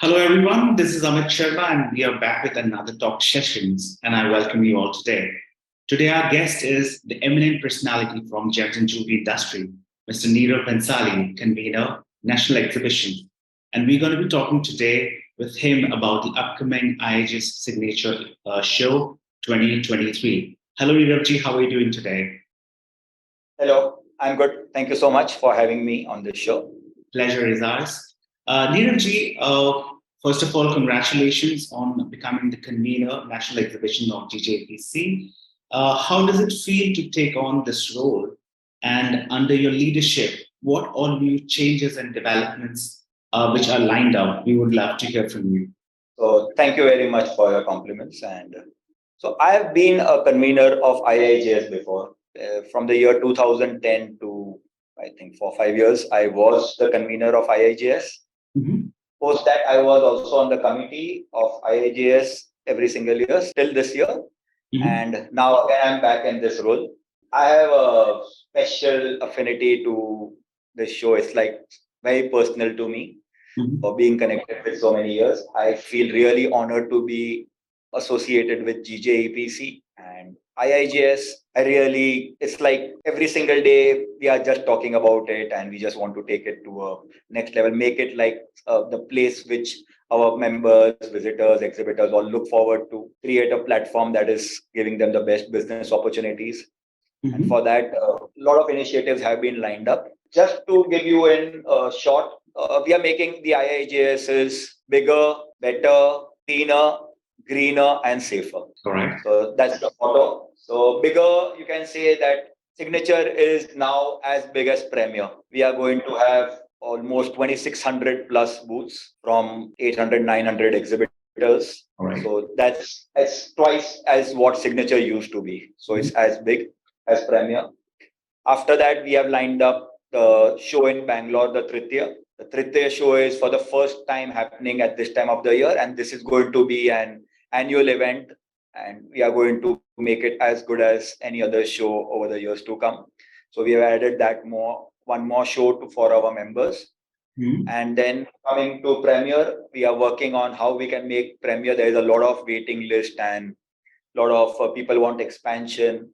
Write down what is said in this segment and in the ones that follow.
Hello, everyone. This is Amit Sharma, and we are back with another talk sessions. And I welcome you all today. Today, our guest is the eminent personality from gems and jewelry industry, Mr. Nirav Bhansali Convener, National Exhibition. And we're going to be talking today with him about the upcoming IIJS Signature Show 2023. Hello, Niravji. How are you doing today? Hello, I'm good. Thank you so much for having me on this show. Pleasure is ours. Neeraj first of all, congratulations on becoming the convener National Exhibition of GJEPC. How does it feel to take on this role? And under your leadership, what all new changes and developments which are lined up? We would love to hear from you. So, thank you very much for your compliments. And so, I have been a convener of IIJS before. From the year 2010 to I think for 5 years, I was the convener of IIJS. Mhm. Post that, I was also on the committee of IIJS every single year, still this year. Mhm. And now again, I'm back in this role. I have a special affinity to this show. It's like very personal to me Mhm. for being connected with so many years. I feel really honored to be associated with GJEPC and IIJS. It's like every single day we are just talking about it and we just want to take it to a next level, make it like the place which our members, visitors, exhibitors all look forward to, create a platform that is giving them the best business opportunities. And Mhm. for that, a lot of initiatives have been lined up. Just to give you in short, we are making the IIJSs bigger, better, cleaner, greener, and safer. Correct. So that's the motto. So bigger, you can say that Signature is now as big as Premier. We are going to have almost 2,600 plus booths from 800, 900 exhibitors. All right. So that's twice as what Signature used to be. So it's as big as Premier. After that, we have lined up the show in Bangalore, the Tritiya. The Tritiya show is for the first time happening at this time of the year, and this is going to be an annual event, and we are going to make it as good as any other show over the years to come. So we have added one more show for our members. Mhm. And then coming to Premier, we are working on how we can make Premier. There is a lot of waiting list and a lot of people want expansion.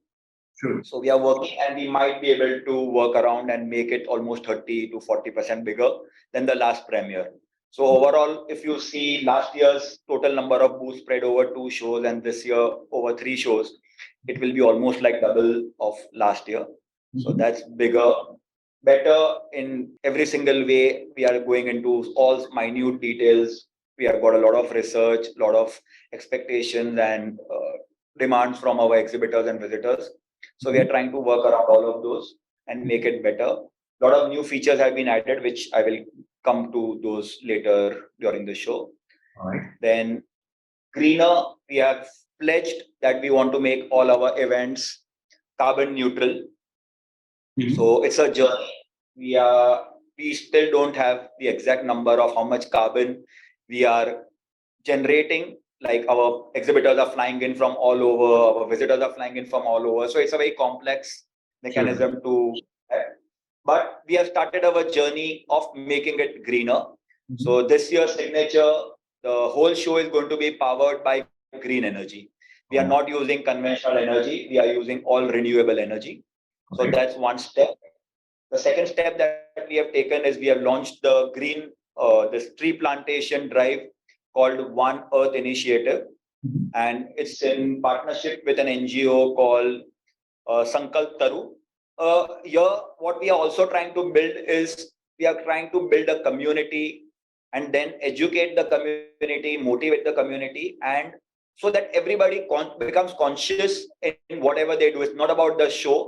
True. So we are working and we might be able to work around and make it almost 30 to 40% bigger than the last premiere. So overall, if you see last year's total number of booths spread over 2 shows and this year over 3 shows, it will be almost like double of last year. So Mhm. that's bigger, better in every single way. We are going into all minute details. We have got a lot of research, a lot of expectations and demands from our exhibitors and visitors. So we are trying to work around all of those and make it better. A lot of new features have been added, which I will come to those later during the show. All right. Then greener, we have pledged that we want to make all our events carbon neutral. Mhm. So it's a journey. We still don't have the exact number of how much carbon we are generating. Like our exhibitors are flying in from all over, our visitors are flying in from all over. So it's a very complex Sure. mechanism to. But we have started our journey of making it greener. Mhm. So this year's signature, the whole show is going to be powered by green energy. We are not using conventional energy. We are using all renewable energy. So Okay. that's one step. The second step that we have taken is we have launched the this tree plantation drive called One Earth Initiative, Mhm. and it's in partnership with an NGO called Sankalp Taru. Here, what we are also trying to build is we are trying to build a community and then educate the community, motivate the community, and so that everybody becomes conscious in whatever they do. It's not about the show,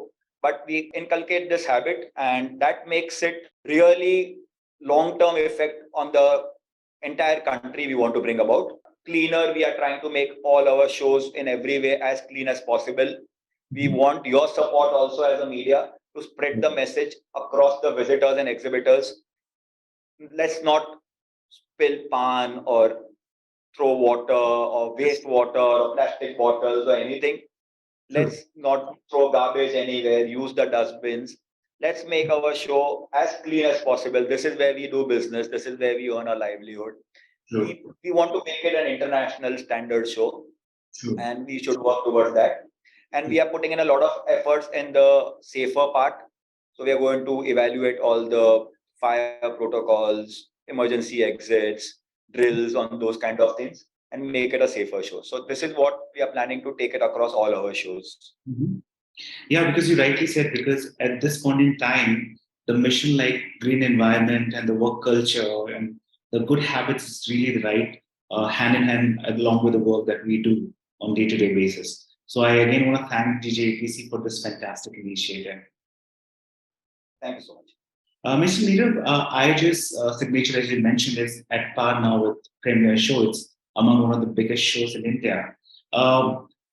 but we inculcate this habit, and that makes it really long-term effect on the entire country we want to bring about. Cleaner, we are trying to make all our shows in every way as clean as possible. We want your support also as a media to spread the message across the visitors and exhibitors. Let's not spill pan or throw water or waste water or plastic bottles or anything. True. Let's not throw garbage anywhere, use the dustbins. Let's make our show as clean as possible. This is where we do business, this is where we earn a livelihood. True. We want to make it an international standard show. True. And we should work towards that. And we are putting in a lot of efforts in the safer part. So we are going to evaluate all the fire protocols, emergency exits, drills on those kind of things, and make it a safer show. So this is what we are planning to take it across all our shows. Mm-hmm. Yeah, because you rightly said, because at this point in time, the mission like green environment and the work culture and the good habits is really the right hand in hand along with the work that we do on day-to-day basis. So I again want to thank GJEPC for this fantastic initiative. Thank you so much. Mr. Nirav, IIJS Signature, as you mentioned, is at par now with Premier Show. It's among one of the biggest shows in India,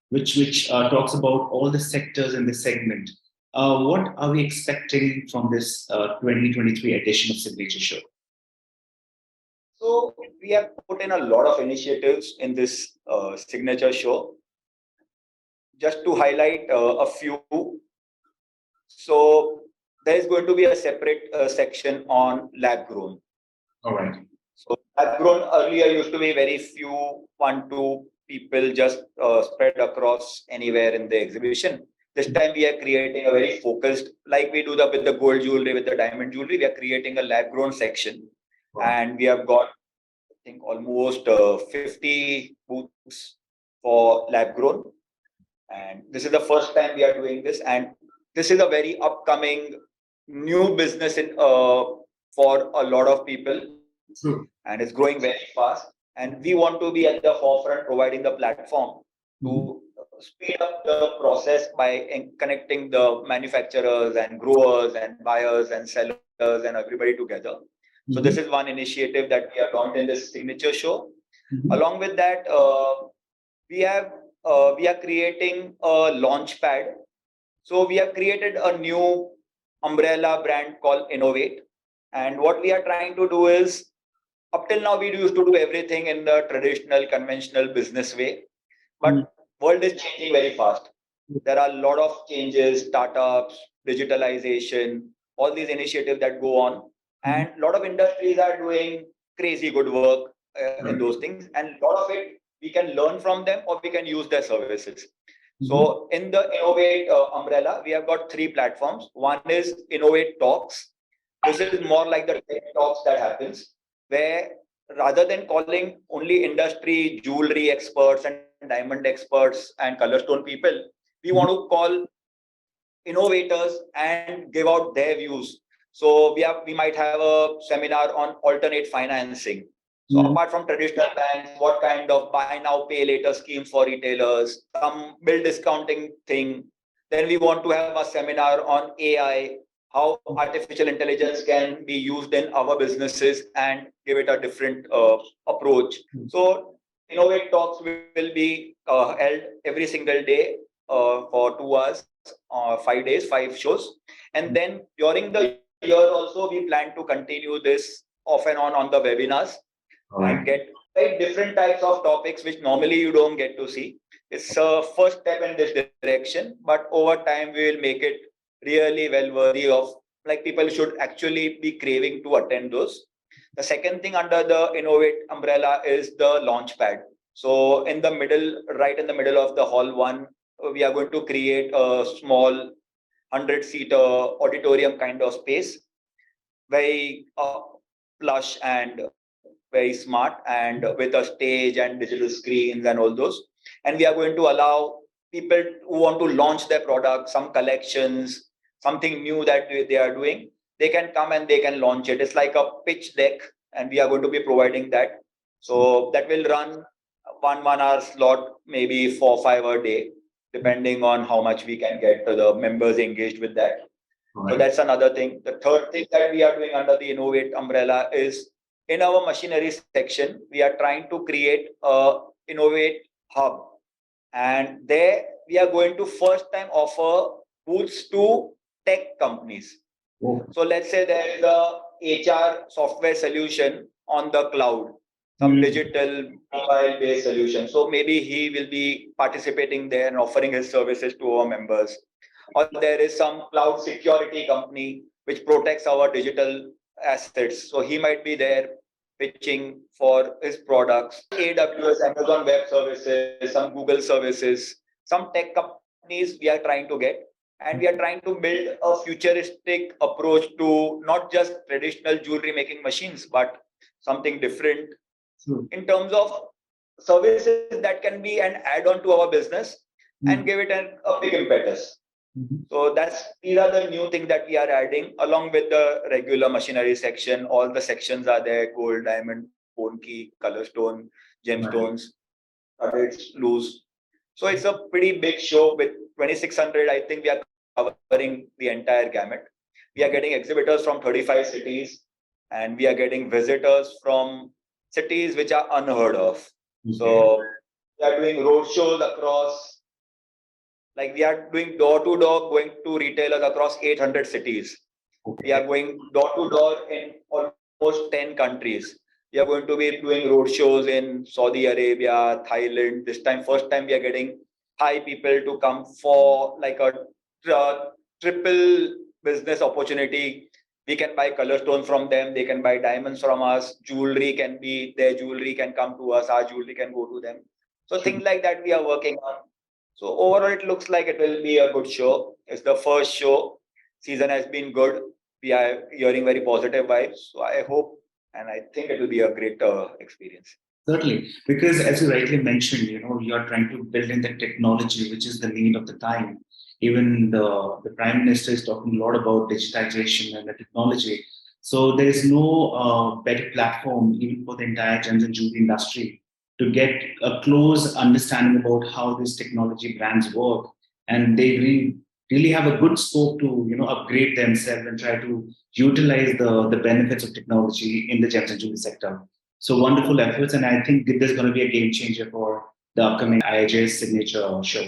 which talks about all the sectors in the segment. What are we expecting from this 2023 edition of Signature Show? So we have put in a lot of initiatives in this Signature Show. Just to highlight a few. So there is going to be a separate section on lab grown. All right. So lab grown earlier used to be very few, 1-2 people just spread across anywhere in the exhibition. This time we are creating a very focused, like we do with the gold jewelry, with the diamond jewelry, we are creating a lab grown section. Wow. And we have got, I think, almost 50 booths for lab grown. And this is the first time we are doing this. And this is a very upcoming new business for a lot of people. True. And it's growing very fast. And we want to be at the forefront, providing the platform to speed up the process by connecting the manufacturers and growers and buyers and sellers and everybody together. So this is one initiative that we have launched in this Signature Show. Along with that, we are creating a launch pad. So we have created a new umbrella brand called Innovate. And what we are trying to do is, up till now, we used to do everything in the traditional, conventional business way. But world is changing very fast. There are a lot of changes, startups, digitalization, all these initiatives that go on. And a lot of industries are doing crazy good work in those things. And a lot of it, we can learn from them or we can use their services. So in the Innovate umbrella, we have got 3 platforms. One is Innovate Talks. This is more like the tech talks that happens, where rather than calling only industry, jewelry experts and diamond experts and colorstone people, we want to call innovators and give out their views. So we might have a seminar on alternate financing. So apart from traditional banks, what kind of buy now, pay later schemes for retailers, some bill discounting thing. Then we want to have a seminar on AI, how artificial intelligence can be used in our businesses and give it a different approach. So Innovate Talks will be held every single day for 2 hours, 5 days, 5 shows. And then during the year also, we plan to continue this off and on the webinars. And get different types of topics which normally you don't get to see. It's a first step in this direction, but over time we will make it really well worthy of, like, people should actually be craving to attend those. The second thing under the Innovate umbrella is the launch pad. So in the middle, right in the middle of the hall 1, we are going to create a small 100-seater auditorium kind of space, very plush and very smart, and with a stage and digital screens and all those. And we are going to allow people who want to launch their product, some collections, something new that they are doing, they can come and they can launch it. It's like a pitch deck, and we are going to be providing that. So that will run 1 hour slot, maybe 4 or 5 a day, depending on how much we can get to the members engaged with that. So that's another thing. The third thing that we are doing under the Innovate umbrella is, in our machinery section, we are trying to create a Innovate hub. And there we are going to first time offer booths to tech companies. So let's say there is a HR software solution on the cloud, some digital mobile-based solution. So maybe he will be participating there and offering his services to our members. Or there is some cloud security company which protects our digital assets. So he might be there pitching for his products. AWS, Amazon Web Services, some Google services, some tech companies we are trying to get. And we are trying to build a futuristic approach to not just traditional jewelry making machines, but something different in terms of services that can be an add-on to our business and give it a big impetus. So these are the new things that we are adding along with the regular machinery section. All the sections are there: gold, diamond, phone key, color stone, gemstones, studded, loose. So it's a pretty big show with 2,600. I think we are covering the entire gamut. We are getting exhibitors from 35 cities, and we are getting visitors from cities which are unheard of. So we are doing road shows across, like we are doing door to door, going to retailers across 800 cities. We are going door to door in almost 10 countries. We are going to be doing road shows in Saudi Arabia, Thailand. This time, first time we are getting Thai people to come for like a triple business opportunity. We can buy color stones from them. They can buy diamonds from us. Jewelry can be, their jewelry can come to us. Our jewelry can go to them. So things like that we are working on. So overall, it looks like it will be a good show. It's the first show. Season has been good. We are hearing very positive vibes. So I hope and I think it will be a great experience. Certainly, because as you rightly mentioned, you are trying to build in the technology, which is the need of the time. Even the Prime Minister is talking a lot about digitization and the technology. So there is no better platform even for the entire gems and jewelry industry to get a close understanding about how these technology brands work, and they really have a good scope to upgrade themselves and try to utilize the benefits of technology in the gems and jewelry sector. So wonderful efforts, and I think this is going to be a game changer for the upcoming IIJS Signature show.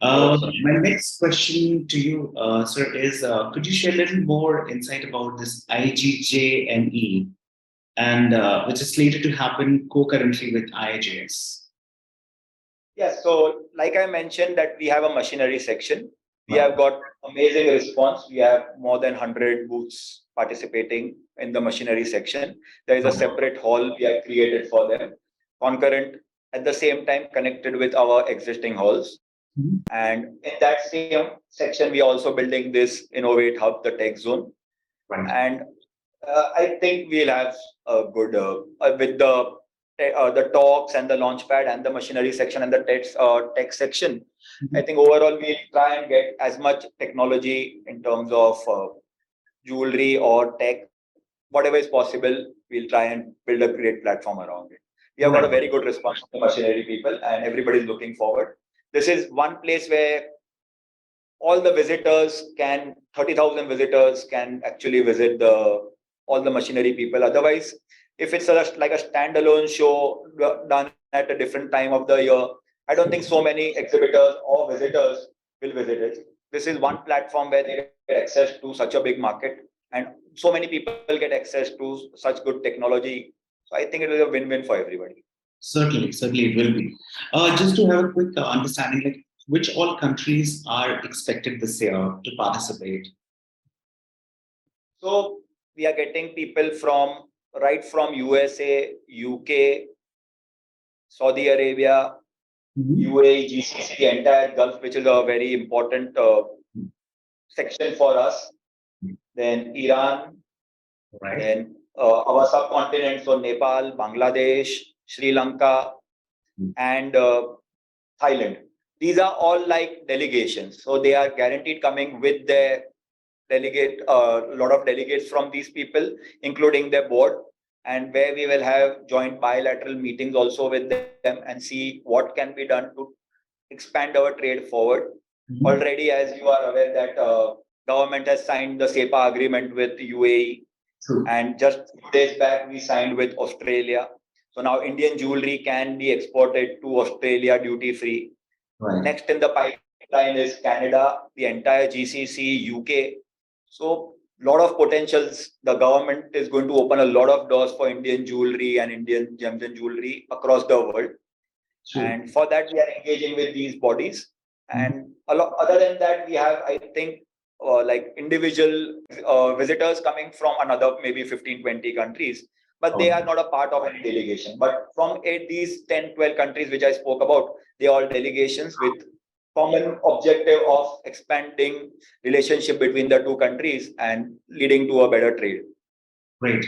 My next question to you, sir, is could you share a little more insight about this IGJME, and which is slated to happen concurrently with IIJS? Yes, so like I mentioned that we have a machinery section. We have got amazing response. We have more than 100 booths participating in the machinery section. There is a separate hall we have created for them, concurrent at the same time connected with our existing halls. And in that same section, we are also building this Innovate Hub, the tech zone. And I think we'll have a good, with the talks and the launchpad and the machinery section and the tech section. I think overall we'll try and get as much technology in terms of jewelry or tech, whatever is possible. We'll try and build a great platform around it. We have got a very good response from the machinery people, and everybody is looking forward. This is one place where all the visitors 30,000 visitors can actually visit all the machinery people. Otherwise, if it's like a standalone show done at a different time of the year, I don't think so many exhibitors or visitors will visit it. This is one platform where they get access to such a big market, and so many people get access to such good technology. So I think it is a win-win for everybody. Certainly it will be. Just to have a quick understanding, like which all countries are expected this year to participate? So we are getting people right from USA, UK, Saudi Arabia, UAE, GCC, the entire Gulf, which is a very important section for us. Then Iran, then our subcontinent, so Nepal, Bangladesh, Sri Lanka, and Thailand. These are all like delegations. So they are guaranteed coming with their a lot of delegates from these people, including their board, and where we will have joint bilateral meetings also with them and see what can be done to expand our trade forward. Already, as you are aware, that government has signed the SEPA agreement with UAE. And just days back, we signed with Australia. So now Indian jewelry can be exported to Australia duty free. Next in the pipeline is Canada, the entire GCC, UK. So a lot of potentials. The government is going to open a lot of doors for Indian jewelry and Indian gems and jewelry across the world. And for that, we are engaging with these bodies. And other than that, we have, I think, like individual visitors coming from another maybe 15, 20 countries. but they are not a part of any delegation. But from these 10, 12 countries which I spoke about, they are all delegations with common objective of expanding relationship between the two countries and leading to a better trade. Great.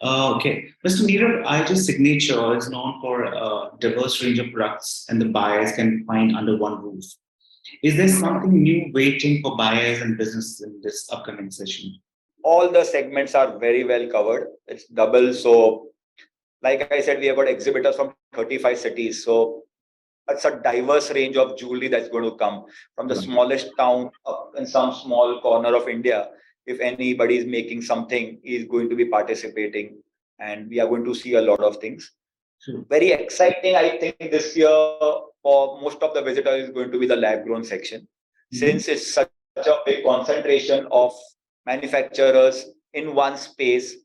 Okay. Mr. Nirav, IIJS Signature is known for a diverse range of products and the buyers can find under one roof. Is there something new waiting for buyers and businesses in this upcoming session? All the segments are very well covered. It's double. So, like I said, we have got exhibitors from 35 cities. So, it's a diverse range of jewelry that's going to come from the smallest town up in some small corner of India. If anybody is making something, is going to be participating, and we are going to see a lot of things. Very exciting, I think, this year for most of the visitors is going to be the lab grown section, since it's such a big concentration of manufacturers in one space.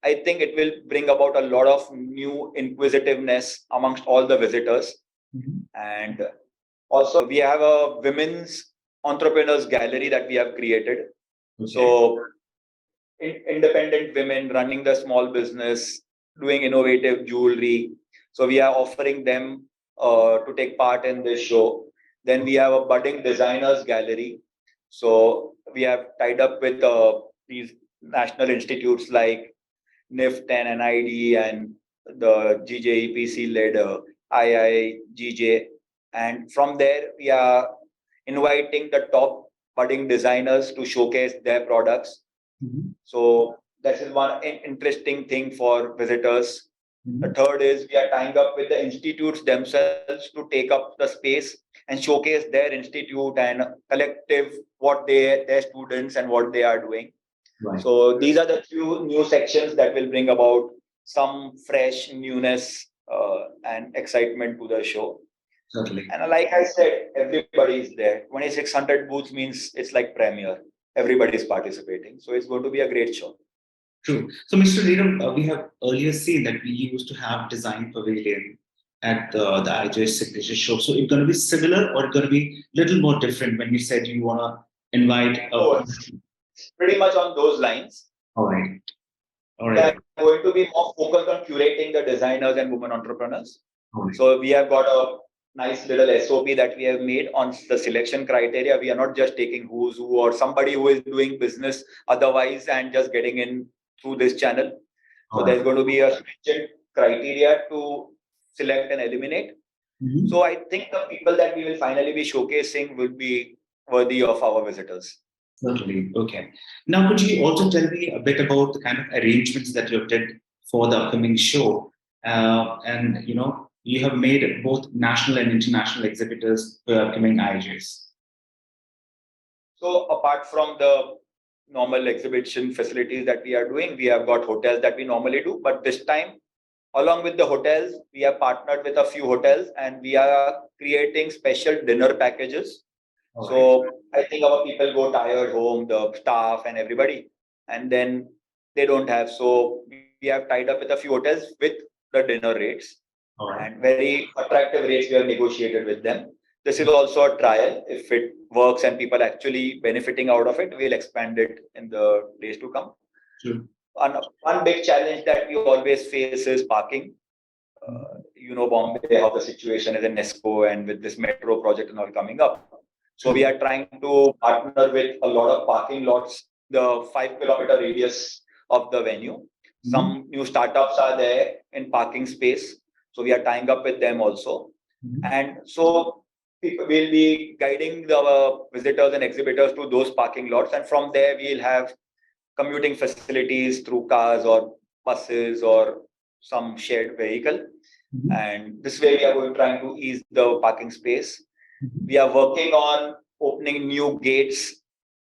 I think it will bring about a lot of new inquisitiveness amongst all the visitors. And also, we have a women's entrepreneurs gallery that we have created. So, independent women running the small business, doing innovative jewelry. So, we are offering them to take part in this show. Then we have a budding designers gallery. So, we have tied up with these national institutes like NIFT and NID and the GJEPC led IIJS. And from there, we are inviting the top budding designers to showcase their products. So this is one interesting thing for visitors. The third is we are tying up with the institutes themselves to take up the space and showcase their institute and collective what their students and what they are doing. So these are the few new sections that will bring about some fresh newness and excitement to the show. Certainly. And like I said, everybody is there. 2,600 booths means it's like premiere. Everybody is participating. So it's going to be a great show. True. So, Mr. Nirav, we have earlier seen that we used to have design pavilion at the IIJS Signature show. So it's going to be similar or it's going to be a little more different when you said you want to invite? Pretty much on those lines. All right. We are going to be more focused on curating the designers and women entrepreneurs. So we have got a nice little SOP that we have made on the selection criteria. We are not just taking who's who or somebody who is doing business otherwise and just getting in through this channel. So there's going to be a stringent criteria to select and eliminate. So I think the people that we will finally be showcasing will be worthy of our visitors. Certainly. Okay. Now, could you also tell me a bit about the kind of arrangements that you did for the upcoming show? And, you know, you have made both national and international exhibitors for upcoming IIJS. So apart from the normal exhibition facilities that we are doing, we have got hotels that we normally do. But this time, along with the hotels, we have partnered with a few hotels and we are creating special dinner packages. So I think our people go tired home, the staff and everybody, and then they don't have. So we have tied up with a few hotels with the dinner rates and very attractive rates we have negotiated with them. This is also a trial. If it works and people actually benefiting out of it, we'll expand it in the days to come. One big challenge that we always face is parking. You know, Bombay, how the situation is in NESCO and with this metro project and all coming up. So we are trying to partner with a lot of parking lots, the 5-kilometer radius of the venue. Some new startups are there in parking space. So we are tying up with them also. And so people will be guiding the visitors and exhibitors to those parking lots. And from there, we'll have commuting facilities through cars or buses or some shared vehicle. And this way we are going trying to ease the parking space. We are working on opening new gates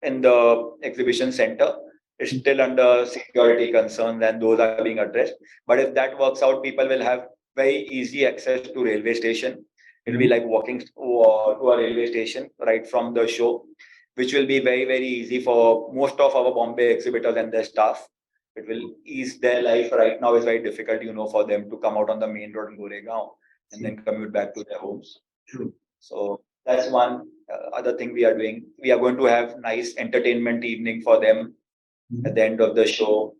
in the exhibition center. It's still under security concerns and those are being addressed. But if that works out, people will have very easy access to railway station. It'll be like walking to a railway station right from the show, which will be very, very easy for most of our Bombay exhibitors and their staff. It will ease their life. Right now, it's very difficult, you know, for them to come out on the main road in Goregaon and then commute back to their homes. So that's one other thing we are doing. We are going to have nice entertainment evening for them at the end of the show.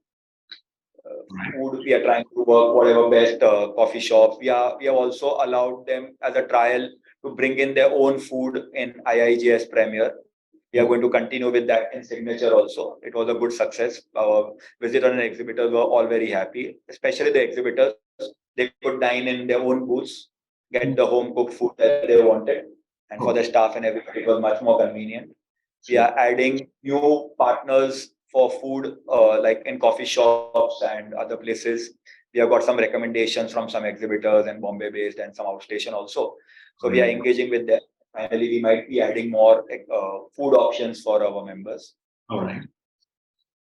food. We are trying to work whatever best coffee shops. We have also allowed them as a trial to bring in their own food in IIJS Premier. We are going to continue with that in Signature also. It was a good success. Our visitors and exhibitors were all very happy, especially the exhibitors. They could dine in their own booths, get the home cooked food that they wanted. And for the staff and everybody, it was much more convenient. We are adding new partners for food, like in coffee shops and other places. We have got some recommendations from some exhibitors and Bombay based and some outstation also. So we are engaging with them. Finally, we might be adding more food options for our members. All right.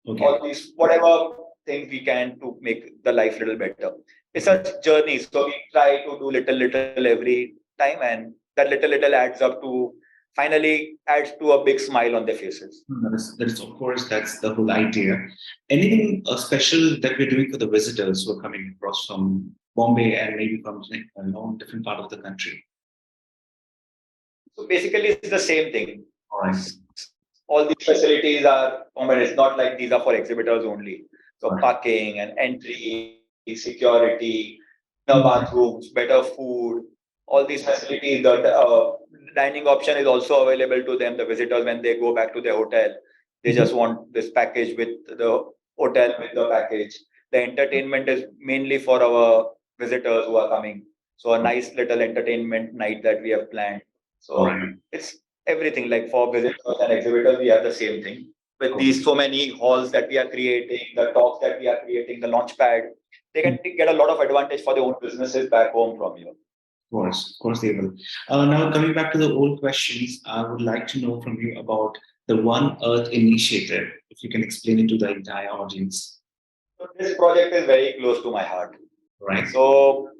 Okay. All these, whatever things we can to make the life a little better. It's a journey. So we try to do little every time, and that little adds up to finally adds to a big smile on their faces. That is, of course, that's the whole idea. Anything special that we're doing for the visitors who are coming across from Bombay and maybe from different part of the country? So basically, it's the same thing. All right. All these facilities are common. It's not like these are for exhibitors only. So parking and entry, security, bathrooms, better food, all these facilities. The dining option is also available to them. The visitors, when they go back to their hotel, they just want this package with the hotel with the package. The entertainment is mainly for our visitors who are coming. So a nice little entertainment night that we have planned. So it's everything, like for visitors and exhibitors, we have the same thing. With these so many halls that we are creating, the talks that we are creating, the launch pad, they can get a lot of advantage for their own businesses back home from here. Of course they will. Now, coming back to the old questions, I would like to know from you about the One Earth initiative, if you can explain it to the entire audience. So this project is very close to my heart. Right. So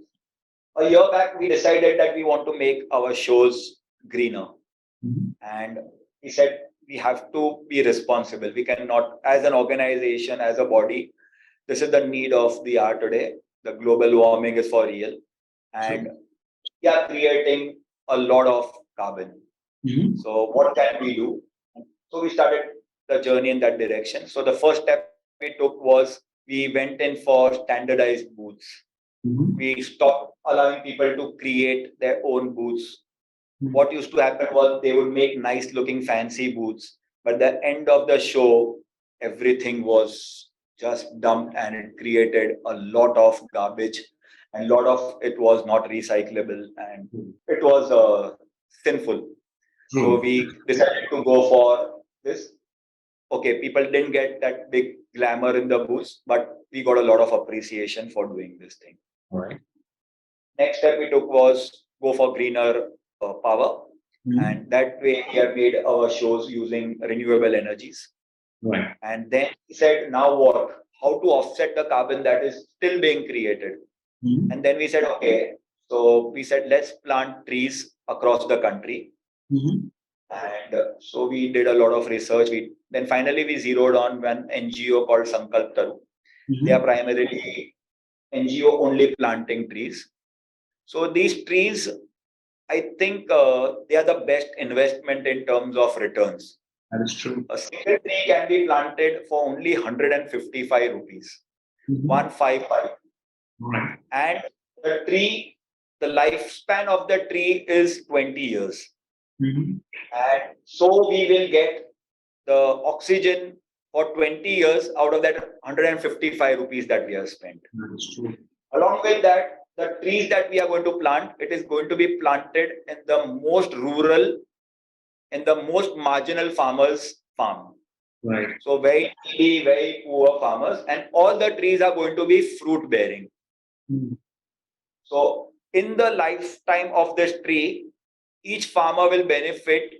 a year back, we decided that we want to make our shows greener. And we said we have to be responsible. We cannot, as an organization, as a body, this is the need of the hour today. The global warming is for real. And we are creating a lot of carbon. So what can we do? So we started the journey in that direction. So the first step we took was we went in for standardized booths. We stopped allowing people to create their own booths. What used to happen was they would make nice looking fancy booths, but the end of the show, everything was just dumped and it created a lot of garbage, and a lot of it was not recyclable and it was sinful. So we decided to go for this. Okay, people didn't get that big glamour in the booths, but we got a lot of appreciation for doing this thing. All right. Next step we took was go for greener power, and that way we have made our shows using renewable energies. Right. And then we said, now what? How to offset the carbon that is still being created? And then we said, okay, so we said let's plant trees across the country. And so we did a lot of research. Then finally we zeroed on one NGO called Sankalp Taru. They are primarily NGO only planting trees. So these trees, I think they are the best investment in terms of returns. That is true. A single tree can be planted for only 155 rupees. 155. Right. And the lifespan of the tree is 20 years. And so we will get the oxygen for 20 years out of that 155 rupees that we have spent. That is true. Along with that, the trees that we are going to plant, it is going to be planted in the most rural, in the most marginal farmers' farm. Right. So very needy, very poor farmers, and all the trees are going to be fruit bearing. So in the lifetime of this tree, each farmer will benefit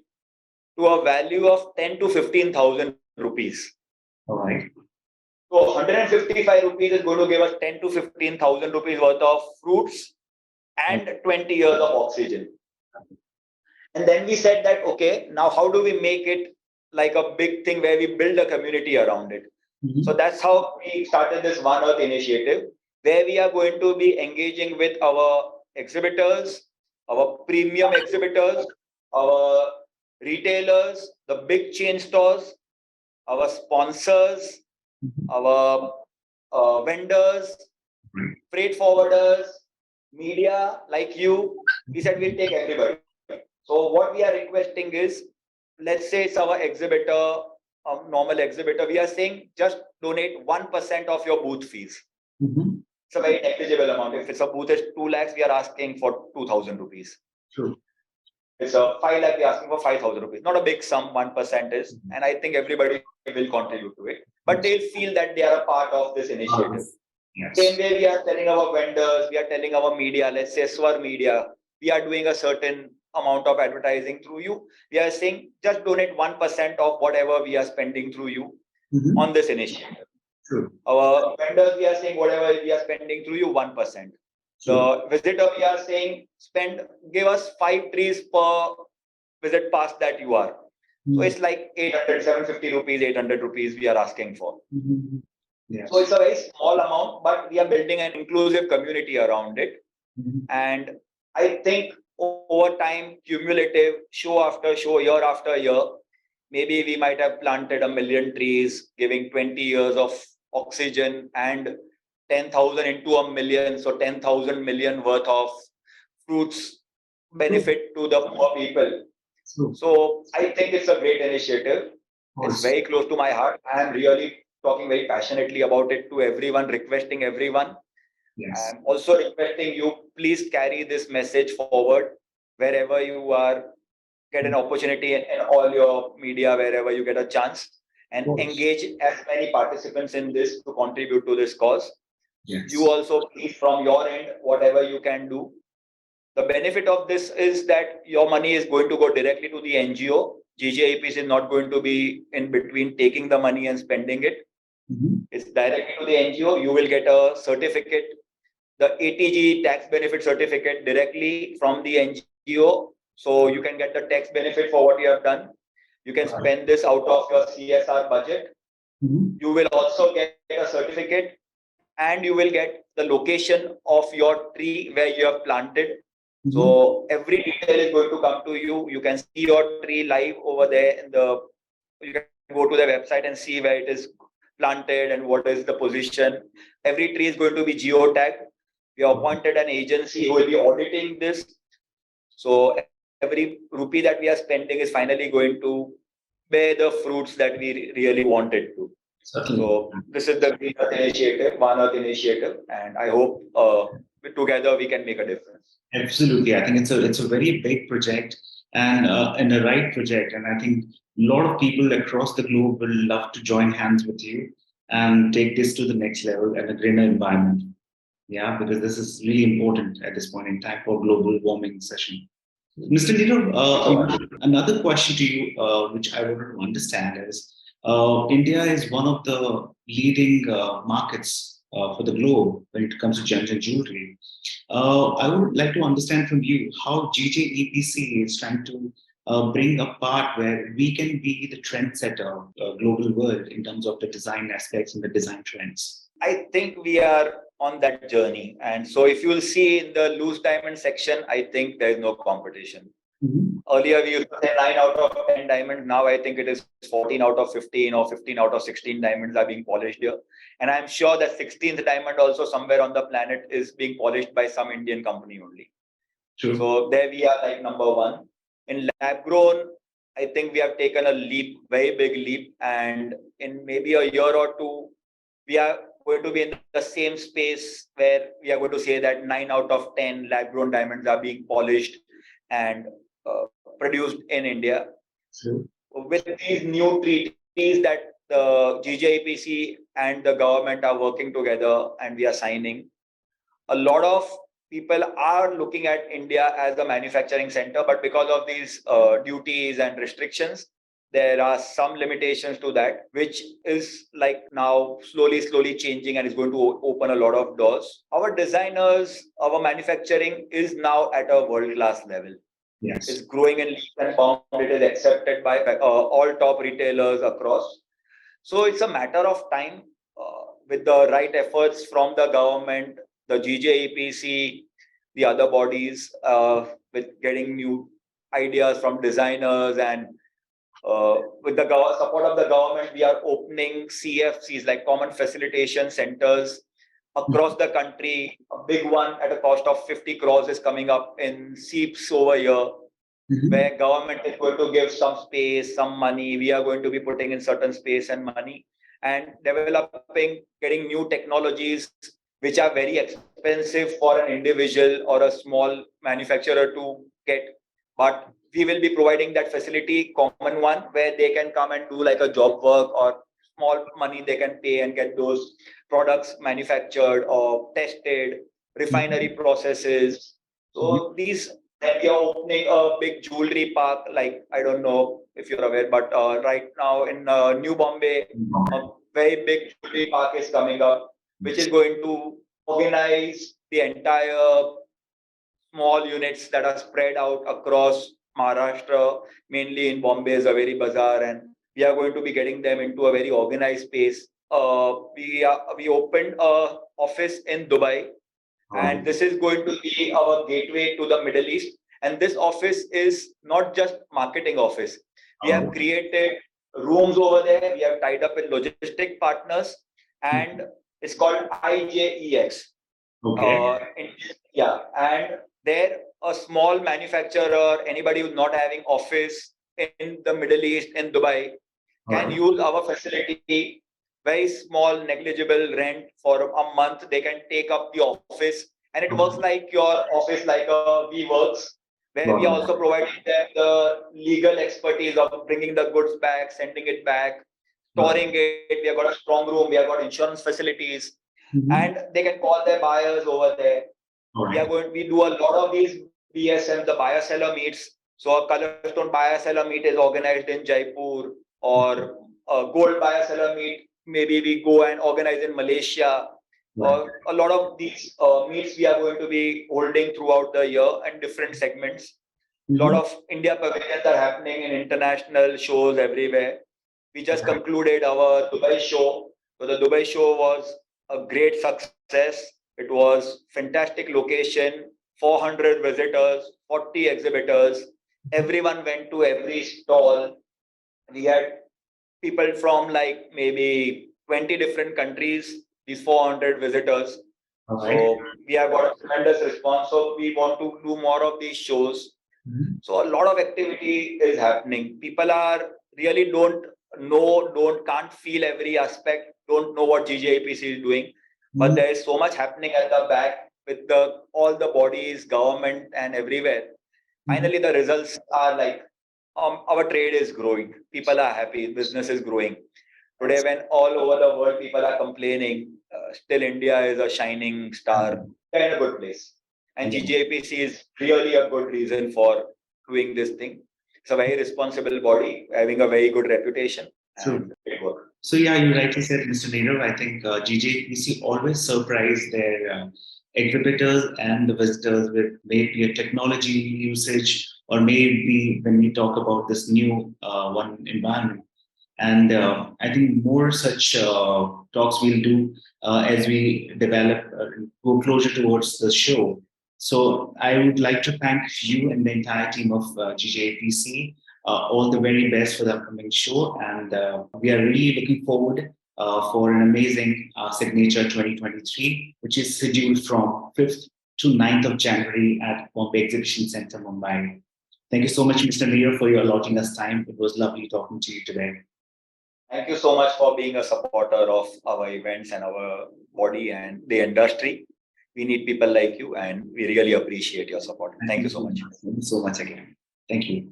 to a value of 10 to 15,000 rupees. All right. So 155 rupees is going to give us 10 to 15,000 rupees worth of fruits and 20 years of oxygen. And then we said that, okay, now how do we make it like a big thing where we build a community around it? So that's how we started this One Earth initiative, where we are going to be engaging with our exhibitors, our premium exhibitors, our retailers, the big chain stores, our sponsors, our vendors, freight forwarders, media like you. We said we'll take everybody. So what we are requesting is, let's say it's our exhibitor, normal exhibitor. We are saying just donate 1% of your booth fees. It's a very negligible amount. If it's a booth is 2 lakhs, we are asking for 2,000 rupees. True. It's a 5 lakh, we are asking for 5,000 rupees. Not a big sum, 1% is. And I think everybody will contribute to it. But they'll feel that they are a part of this initiative. Yes. Same way we are telling our vendors, we are telling our media, let's say SVAR media, we are doing a certain amount of advertising through you. We are saying just donate 1% of whatever we are spending through you on this initiative. True. Our vendors, we are saying whatever we are spending through you, 1%. The visitor, we are saying give us 5 trees per visit pass that you are. So it's like 800, 750 rupees, 800 rupees we are asking for. Yes. So it's a very small amount, but we are building an inclusive community around it. And I think over time, cumulative, show after show, year after year, maybe we might have planted 1 million trees, giving 20 years of oxygen, and 10,000 into 1 million, so 10,000 million worth of fruits benefit to the poor people. So I think it's a great initiative. It's very close to my heart. I am really talking very passionately about it to everyone, requesting everyone. Yes. I'm also requesting you, please carry this message forward wherever you are, get an opportunity in all your media, wherever you get a chance, and engage as many participants in this to contribute to this cause. Yes. You also, please, from your end, whatever you can do. The benefit of this is that your money is going to go directly to the NGO. GJEPC is not going to be in between taking the money and spending it. It's directly to the NGO. You will get a certificate, the ATG tax benefit certificate directly from the NGO. So you can get the tax benefit for what you have done. You can spend this out of your CSR budget. You will also get a certificate, and you will get the location of your tree where you have planted. So every detail is going to come to you. You can see your tree live over there. You can go to the website and see where it is planted and what is the position. Every tree is going to be geotagged. We have appointed an agency who will be auditing this. So every rupee that we are spending is finally going to bear the fruits that we really wanted to. So this is the Green Earth Initiative, One Earth Initiative, and I hope together we can make a difference. Absolutely, I think it's a very big project and a right project, and I think a lot of people across the globe will love to join hands with you and take this to the next level and a greener environment. Yeah, because this is really important at this point in time for global warming session. Mr. Nirav, another question to you, which I wanted to understand is, India is one of the leading markets for the globe when it comes to gems and jewelry. I would like to understand from you how GJEPC is trying to bring a part where we can be the trendsetter of the global world in terms of the design aspects and the design trends. I think we are on that journey. And so if you will see in the loose diamond section, I think there is no competition. Earlier, we used to say 9 out of 10 diamonds. Now I think it is 14 out of 15 or 15 out of 16 diamonds are being polished here. And I'm sure that 16th diamond also somewhere on the planet is being polished by some Indian company only. True. So there we are, like number one. In lab grown, I think we have taken a leap, very big leap. And in maybe a year or two, we are going to be in the same space where we are going to say that 9 out of 10 lab grown diamonds are being polished and produced in India. True. With these new treaties that the GJEPC and the government are working together and we are signing, a lot of people are looking at India as a manufacturing center, but because of these duties and restrictions, there are some limitations to that, which is like now slowly changing and is going to open a lot of doors. Our designers, our manufacturing is now at a world-class level. Yes. It's growing in leaps and bounds. It is accepted by all top retailers across. So it's a matter of time with the right efforts from the government, the GJEPC, the other bodies, with getting new ideas from designers and With the support of the government, we are opening CFCs, like common facilitation centers, across the country. A big one at a cost of 50 crores is coming up in SEEPs over here, where government is going to give some space, some money. We are going to be putting in certain space and money and developing, getting new technologies, which are very expensive for an individual or a small manufacturer to get. But we will be providing that facility, common one, where they can come and do like a job work, or small money they can pay and get those products manufactured or tested, refinery processes. So these, then we are opening a big jewelry park, like, I don't know if you're aware, but right now in New Bombay, a very big jewelry park is coming up, which is going to organize the entire small units that are spread out across Maharashtra, mainly in Bombay, Zaveri Bazaar, and we are going to be getting them into a very organized space. We opened a office in Dubai, and this is going to be our gateway to the Middle East. And this office is not just marketing office. We have created rooms over there. We have tied up with logistic partners, and it's called IIJEX. And there, a small manufacturer, anybody who's not having office in the Middle East, in Dubai, can use our facility. Very small, negligible rent for a month. They can take up the office, and it works like your office, like a WeWorks, where we also providing them the legal expertise of bringing the goods back, sending it back, storing it. We have got a strong room. We have got insurance facilities, and they can call their buyers over there. We do a lot of these BSM, the buyer seller meets. So a Colorstone buyer seller meet is organized in Jaipur, or a gold buyer seller meet. Maybe we go and organize in Malaysia. A lot of these meets we are going to be holding throughout the year and different segments. A lot of India pavilions are happening in international shows everywhere. We just concluded our Dubai show. So the Dubai show was a great success. It was fantastic location, 400 visitors, 40 exhibitors. Everyone went to every stall. We had people from like maybe 20 different countries, these 400 visitors. So we have got a tremendous response. So we want to do more of these shows. So a lot of activity is happening. People are really can't feel every aspect, don't know what GJEPC is doing. But there is so much happening at the back with all the bodies, government, and everywhere. Finally, the results are like, our trade is growing. People are happy. Business is growing. Today, when all over the world people are complaining, still India is a shining star. They're in a good place. And GJEPC is really a good reason for doing this thing. It's a very responsible body, having a very good reputation. And it works. So yeah, you rightly said, Mr. Nirav. I think GJEPC always surprise their exhibitors and the visitors with maybe a technology usage, or maybe when we talk about this new one environment. And I think more such talks we'll do as we develop, go closer towards the show. So I would like to thank you and the entire team of GJEPC. All the very best for the upcoming show, and we are really looking forward for an amazing Signature 2023, which is scheduled from 5th to 9th of January at Bombay Exhibition Center, Mumbai. Thank you so much, Mr. Nirav, for your allotting us time. It was lovely talking to you today. Thank you so much for being a supporter of our events and our body and the industry. We need people like you, and we really appreciate your support. Thank you so much. Thank you so much again. Thank you.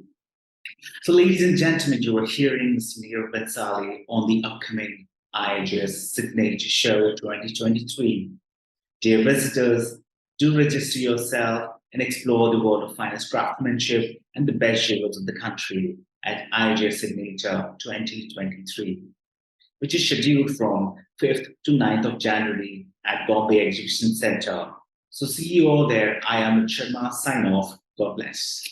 So, ladies and gentlemen, you are hearing Mr. Nirav Bhansali on the upcoming IIJS Signature Show 2023. Dear visitors, do register yourself and explore the world of finest craftsmanship and the best jewels of the country at IIJS Signature 2023, which is scheduled from 5th to 9th of January at Bombay Exhibition Center. So see you all there. I am Sharma. Sign off. God bless.